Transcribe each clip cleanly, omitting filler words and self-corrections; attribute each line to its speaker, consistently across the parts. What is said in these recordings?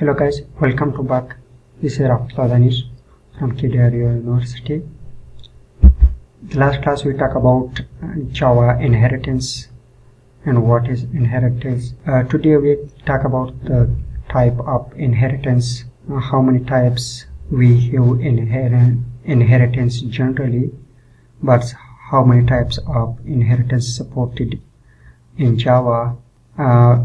Speaker 1: Hello guys, welcome to back. This is Danish from University. The last class we talked about Java inheritance and what is inheritance. Today we talk about the type of inheritance, how many types we have inheritance generally, but how many types of inheritance supported in Java.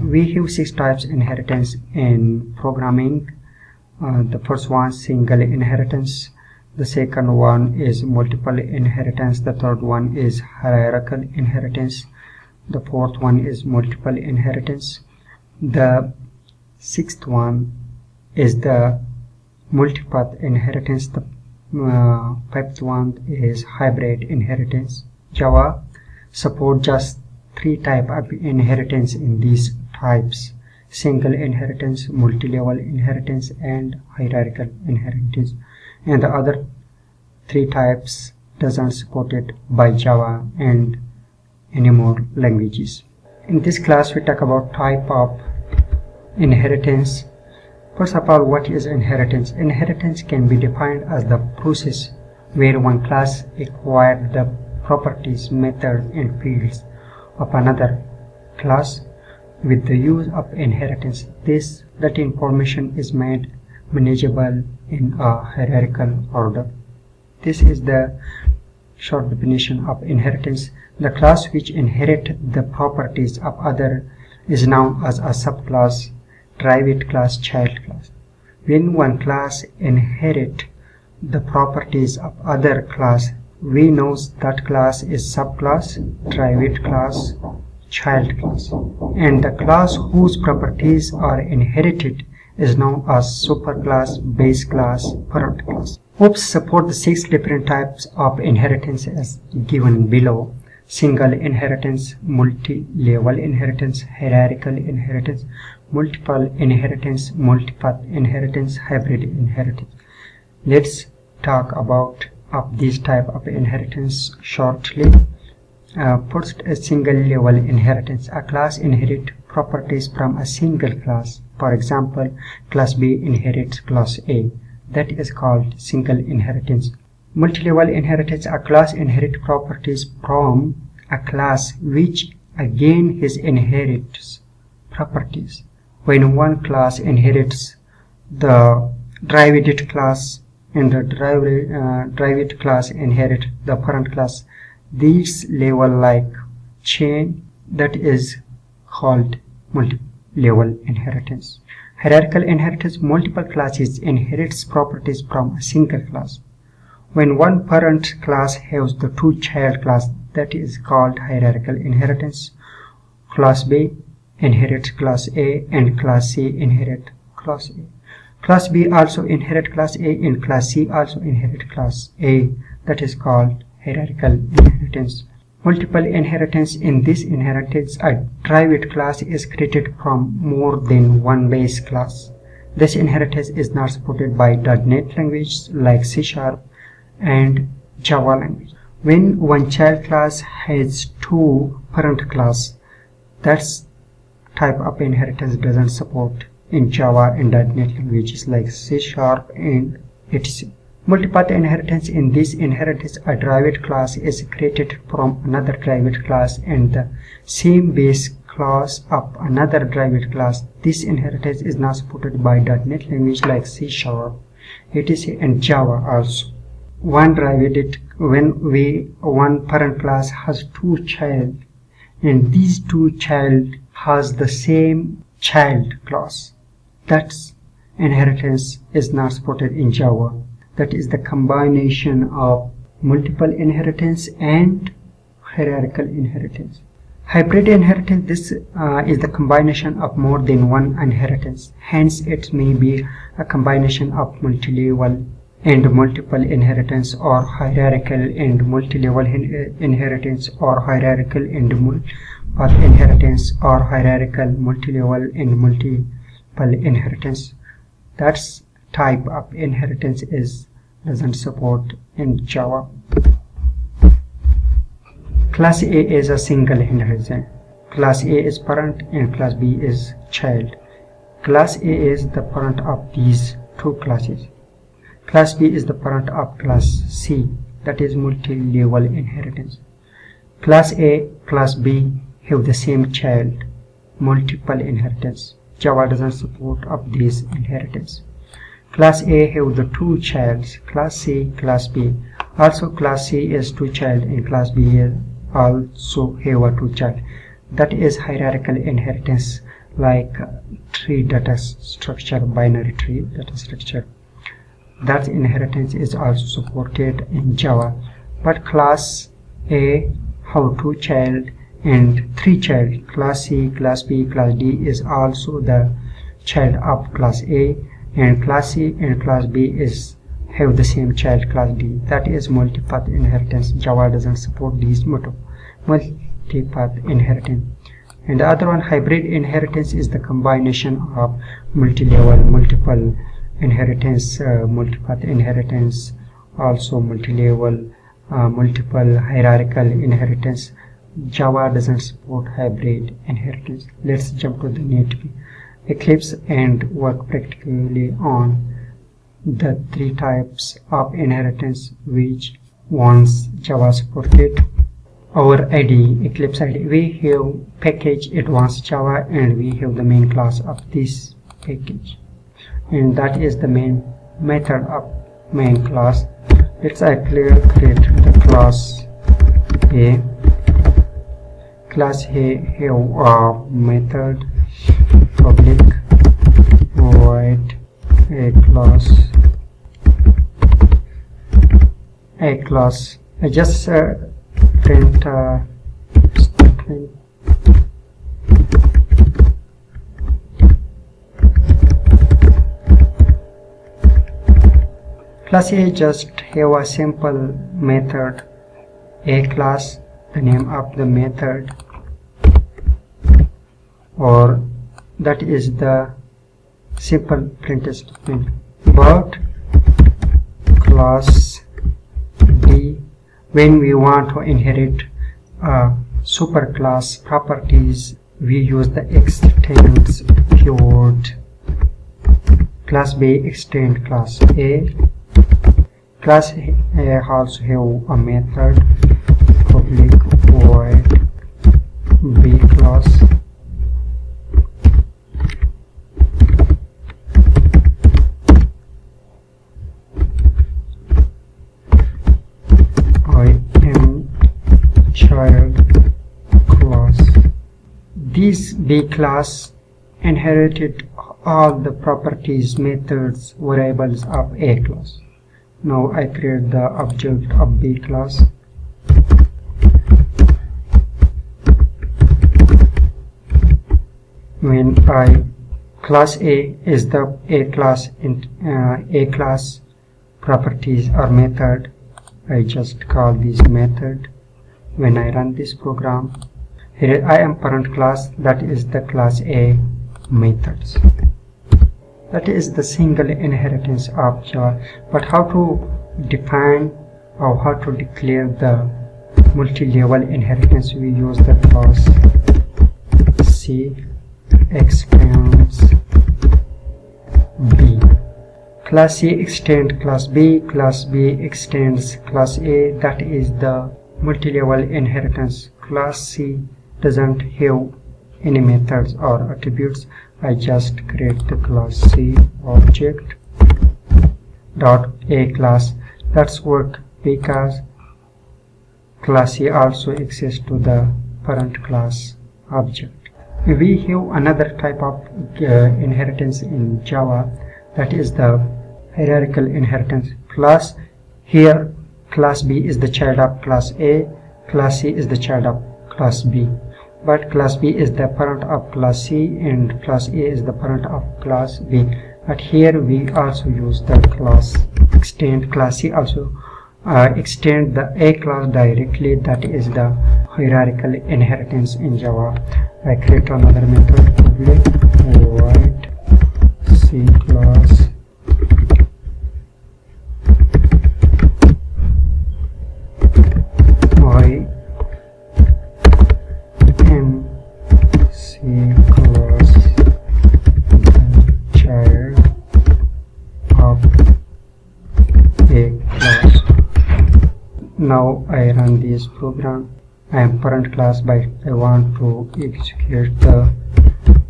Speaker 1: We have 6 types inheritance in programming. The first one, single inheritance. The second one is multiple inheritance. The third one is hierarchical inheritance. The fourth one is multiple inheritance. The sixth one is the multipath inheritance. The fifth one is hybrid inheritance. Java support just 3 types of inheritance in these types: single inheritance, multi-level inheritance, and hierarchical inheritance. And the other 3 types doesn't supported by Java and any more languages. In this class we talk about type of inheritance. First of all, what is inheritance? Inheritance can be defined as the process where one class acquired the properties, methods, and fields of another class with the use of inheritance. That information is made manageable in a hierarchical order. This is the short definition of inheritance. The class which inherit the properties of other is known as a subclass, derived class, child class. When one class inherit the properties of other class, we know that class is subclass, derived class, child class, and the class whose properties are inherited is known as superclass, base class, parent class. OOPS support the 6 different types of inheritance as given below: single inheritance, multi-level inheritance, hierarchical inheritance, multiple inheritance, multipath inheritance, hybrid inheritance. Let's talk about these type of inheritance shortly. First, a single level inheritance. A class inherits properties from a single class. For example, class B inherits class A. That is called single inheritance. Multi-level inheritance. A class inherits properties from a class which again inherits properties. When one class inherits the derived class and the derived class inherit the parent class, this level like chain, that is called multi-level inheritance. Hierarchical inheritance. Multiple classes inherits properties from a single class. When one parent class has the 2 child class, that is called hierarchical inheritance. Class B inherits class A and class C inherit class A. Class B also inherit class A and class C also inherit class A. That is called hierarchical inheritance. Multiple inheritance. In this inheritance, a derived class is created from more than one base class. This inheritance is not supported by .NET languages like C# and Java language. When one child class has 2 parent class, that type of inheritance doesn't support in Java and .NET languages like C# and etc. Multipath inheritance. In this inheritance, a derived class is created from another derived class and the same base class of another derived class. This inheritance is not supported by .NET language like C#, etc. and Java also. One parent class has 2 child and these 2 child has the same child class, that inheritance is not supported in Java. That is the combination of multiple inheritance and hierarchical inheritance. Hybrid inheritance. This is the combination of more than one inheritance. Hence, it may be a combination of multi-level and multiple inheritance, or hierarchical and multi-level inheritance, or hierarchical and multipath inheritance, or hierarchical, multi-level and multiple inheritance. That's type of inheritance doesn't support in Java. Class A is a single inheritance. Class A is parent and class B is child. Class A is the parent of these two classes. Class B is the parent of class C, that is multi-level inheritance. Class A, class B have the same child, multiple inheritance. Java doesn't support of this inheritance. Class A have the two childs, class C, class B. Also class C is two child and class B also have a two child. That is hierarchical inheritance, like tree data structure, binary tree data structure. That inheritance is also supported in Java. But class A have two child and three child. Class C, class B, class D is also the child of class A, and class C and class B have the same child, class D. That is multipath inheritance. Java doesn't support these multipath inheritance. And the other one, hybrid inheritance, is the combination of multi-level, multiple inheritance, multipath inheritance, also multi-level, multiple hierarchical inheritance. Java doesn't support hybrid inheritance. Let's jump to the native Eclipse and work practically on the three types of inheritance which ones Java supported. Our ID, Eclipse ID, we have package advanced Java and we have the main class of this package, and that is the main method of main class. Let's create the class A. Class A have a method public void a class. I just print statement. Class A just have a simple method A class, the name of the method, or that is the simple print statement. But class D, when we want to inherit superclass properties, we use the extends keyword. Class B extend class A. Class A also have a method public void B class. Child class. This B class inherited all the properties, methods, variables of A class. Now I create the object of B class. When class A is the A class properties or method, I just call this method. When I run this program, here I am parent class, that is the class A methods. That is the single inheritance of Java. But how to define or how to declare the multi-level inheritance? We use the class C extends B. Class C extends class B, class B extends class A. That is the multi-level inheritance. Class C doesn't have any methods or attributes. I just create the class C object dot A class. That's work because class C also exists to the parent class object. We have another type of inheritance in Java, that is the hierarchical inheritance. Class here, class B is the child of class A, class C is the child of class B. But class B is the parent of class C and class A is the parent of class B. But here we also use the class extend. Class C also extend the A class directly. That is the hierarchical inheritance in Java. I create another method public void C class. Now I run this program. I am parent class, but I want to execute the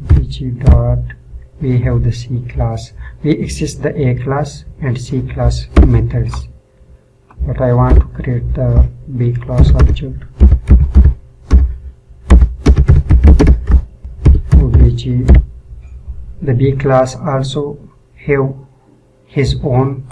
Speaker 1: bg dot. We have the C class. We access the A class and C class methods, but I want to create the B class object. bg. The B class also have his own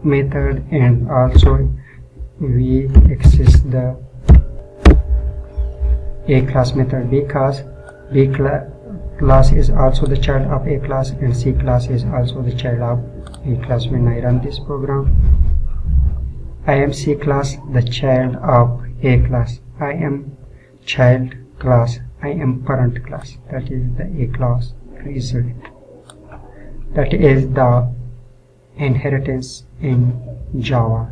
Speaker 1: method, and also we access the A class method, because B class is also the child of A class and C class is also the child of A class. When I run this program, I am C class, the child of A class. I am child class. I am parent class. That is the A class result. That is the inheritance in Java.